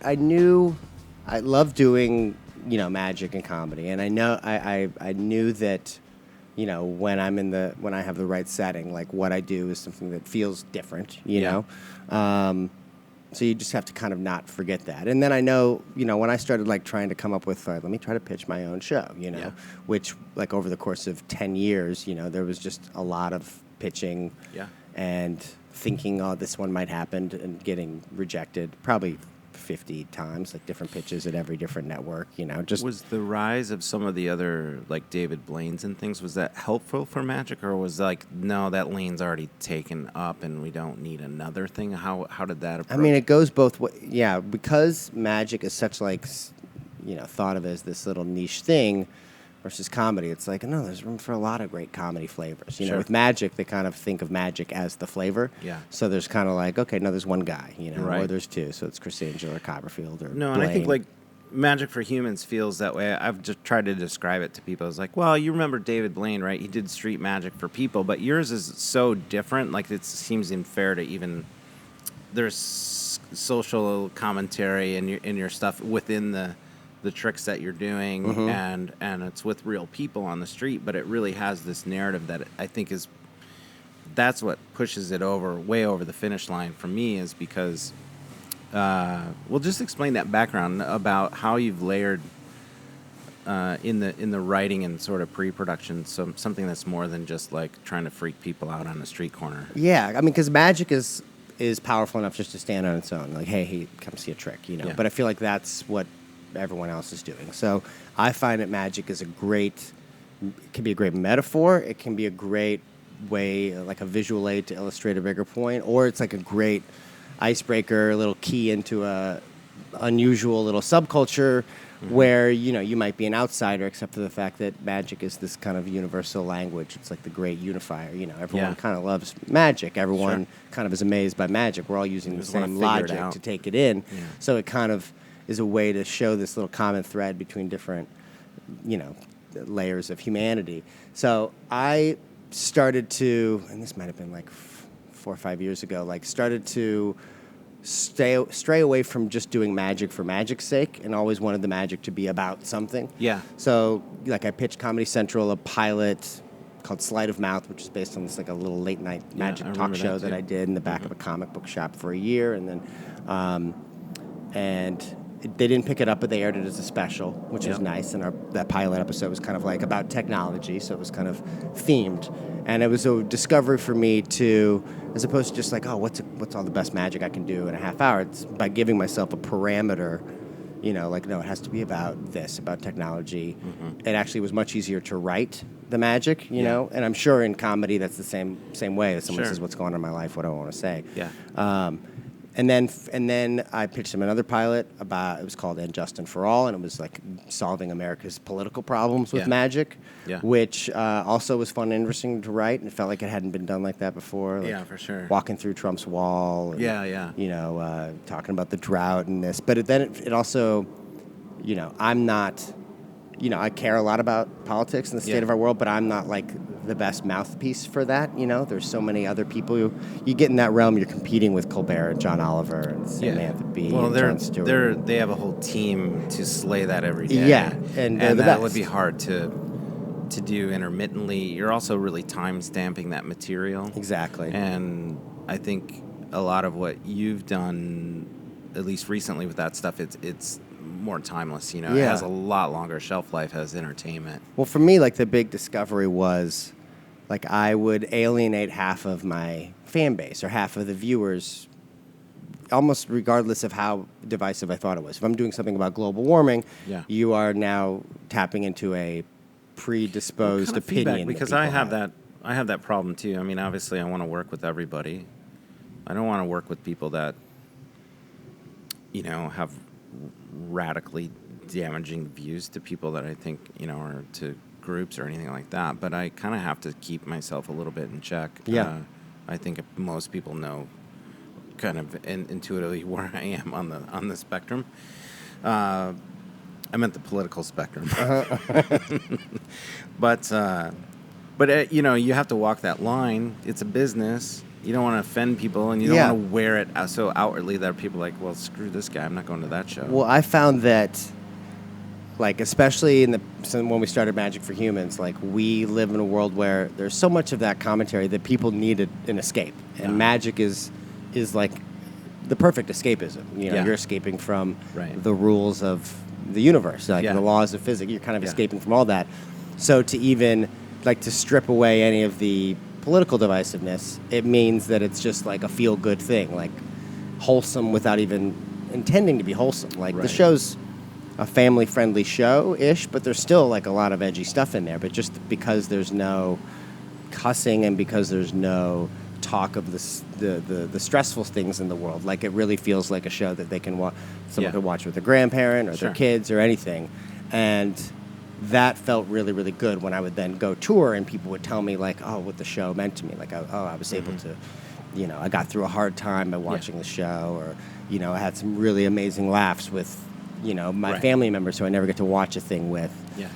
I knew I loved doing, magic and comedy, and I knew that, when when I have the right setting, like what I do is something that feels different, know. So you just have to kind of not forget that. And then I know, when I started like trying to come up with, let me try to pitch my own show, which like over the course of 10 years, there was just a lot of pitching and thinking, oh, this one might happen and getting rejected probably 50 times, like different pitches at every different network, just. Was the rise of some of the other, like David Blaine's and things, was that helpful for Magic, or was like, no, that lane's already taken up and we don't need another thing? How did that approach? I mean, it goes both ways. Yeah, because Magic is such like, thought of as this little niche thing versus comedy, it's like, no, there's room for a lot of great comedy flavors. You know, with Magic, they kind of think of Magic as the flavor. Yeah. So there's kind of like, okay, no, there's one guy, right. Or there's two. So it's Chris Angel or Copperfield or No, Blaine. and I think like Magic for Humans feels that way. I've just tried to describe it to people. It's like, well, you remember David Blaine, right? He did street magic for people, but yours is so different. Like it seems unfair to even. There's social commentary in your stuff within the tricks that you're doing, and it's with real people on the street, but it really has this narrative that I think that's what pushes it way over the finish line for me, is because we'll just explain that background about how you've layered in the writing and sort of pre-production something that's more than just like trying to freak people out on a street corner. Yeah, I mean, because Magic is powerful enough just to stand on its own. Like, hey, come see a trick, Yeah. But I feel like that's what everyone else is doing. So I find that Magic is it can be a great metaphor. It can be a great way, like a visual aid to illustrate a bigger point, or it's like a great icebreaker, a little key into a unusual little subculture where, you might be an outsider, except for the fact that Magic is this kind of universal language. It's like the great unifier. Everyone kind of loves Magic. Everyone kind of is amazed by Magic. We're all using the same logic to take it in. Yeah. So it kind of is a way to show this little common thread between different, layers of humanity. So I started to, and this might have been like 4 or 5 years ago, like started to stray away from just doing magic for magic's sake, and always wanted the magic to be about something. Yeah. So like I pitched Comedy Central a pilot called Sleight of Mouth, which is based on this like a little late night magic talk show that I did in the back of a comic book shop for a year, and then they didn't pick it up, but they aired it as a special, which was nice. And that pilot episode was kind of like about technology, so it was kind of themed. And it was a discovery for me to, as opposed to just like, oh, what's all the best magic I can do in a half hour? It's by giving myself a parameter, like, no, it has to be about this, about technology. It actually was much easier to write the magic, you know? And I'm sure in comedy that's the same way. That someone says, what's going on in my life, what do I want to say? Yeah. And then I pitched him another pilot it was called And Justin for All, and it was like solving America's political problems with magic, which also was fun and interesting to write, and it felt like it hadn't been done like that before. Like for sure. Walking through Trump's wall. And, talking about the drought and this. But then it also, I'm not, I care a lot about politics and the state of our world, but I'm not like the best mouthpiece for that. There's so many other people you get in that realm. You're competing with Colbert and John Oliver and Samantha Bee and Jon Stewart. They have a whole team to slay that every day. Yeah, and that best. Would be hard to do intermittently. You're also really time stamping that material. Exactly. And I think a lot of what you've done, at least recently with that stuff, it's more timeless, It has a lot longer shelf life as entertainment. Well, for me, like the big discovery was, like I would alienate half of my fan base or half of the viewers, almost regardless of how divisive I thought it was. If I'm doing something about global warming, you are now tapping into a predisposed opinion. Because I have that problem too. I mean, obviously, I want to work with everybody. I don't want to work with people that, have radically damaging views to people that I think, or to groups or anything like that. But I kind of have to keep myself a little bit in check. Yeah. I think most people know kind of intuitively where I am on the spectrum. I meant the political spectrum. But you have to walk that line. It's a business. You don't want to offend people, and you don't Yeah. want to wear it so outwardly that people are like, well, screw this guy. I'm not going to that show. Well, I found that, like, especially when we started Magic for Humans, like, we live in a world where there's so much of that commentary that people needed an escape, and Yeah. magic is like the perfect escapism. You know, Yeah. you're escaping from Right. the rules of the universe, like Yeah. the laws of physics. You're kind of Yeah. escaping from all that. So to even like to strip away any of the political divisiveness, it means that it's just like a feel-good thing, like wholesome without even intending to be wholesome. Like the Right. show's a family-friendly show-ish, but there's still like a lot of edgy stuff in there. But just because there's no cussing and because there's no talk of the stressful things in the world, like it really feels like a show that they can watch. Someone Yeah. could watch with a grandparent or Sure. their kids or anything, and that felt really, really good when I would then go tour and people would tell me like, oh, what the show meant to me. Like, I was able to, you know, I got through a hard time by watching the show, or, you know, I had some really amazing laughs with, you know, my Right. family members who I never get to watch a thing with. Yeah.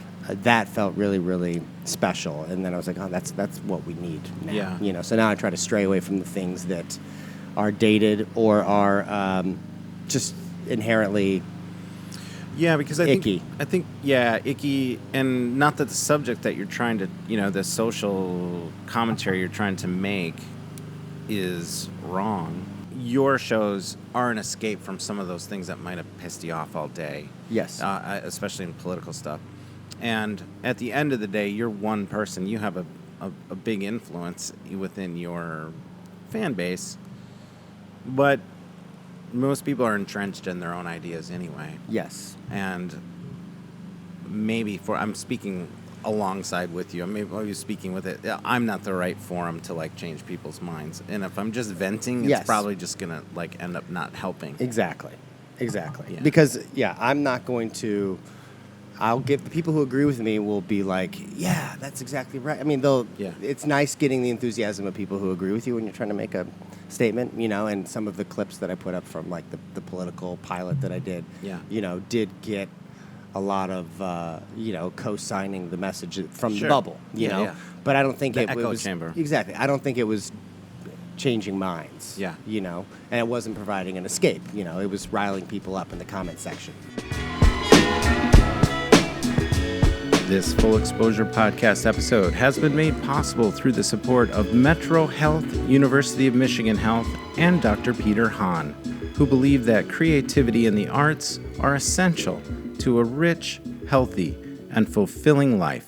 That felt really, really special. And then I was like, oh, that's what we need now. Yeah. You know, so now I try to stray away from the things that are dated or are just inherently Yeah, because Icky. I think, icky, and not that the subject that you're trying to, you know, the social commentary you're trying to make is wrong. Your shows are an escape from some of those things that might have pissed you off all day. Yes. Especially in political stuff. And at the end of the day, you're one person. You have a big influence within your fan base, but most people are entrenched in their own ideas anyway. Yes. And maybe I'm speaking alongside with you. Maybe speaking with it. I'm not the right forum to like change people's minds. And if I'm just venting, it's Yes. probably just gonna like end up not helping. Exactly. Yeah. Because, I'm not going to. I'll give the people who agree with me will be like, yeah, that's exactly right. I mean, Yeah. it's nice getting the enthusiasm of people who agree with you when you're trying to make a statement, you know, and some of the clips that I put up from like the political pilot that I did, Yeah. you know, did get a lot of, you know, co-signing the message from Sure. the bubble, you Yeah, know, yeah. but I don't think The it echo was chamber. Exactly. I don't think it was changing minds, Yeah. you know, and it wasn't providing an escape, you know, it was riling people up in the comment section. This Full Exposure podcast episode has been made possible through the support of Metro Health, University of Michigan Health, and Dr. Peter Hahn, who believe that creativity and the arts are essential to a rich, healthy, and fulfilling life.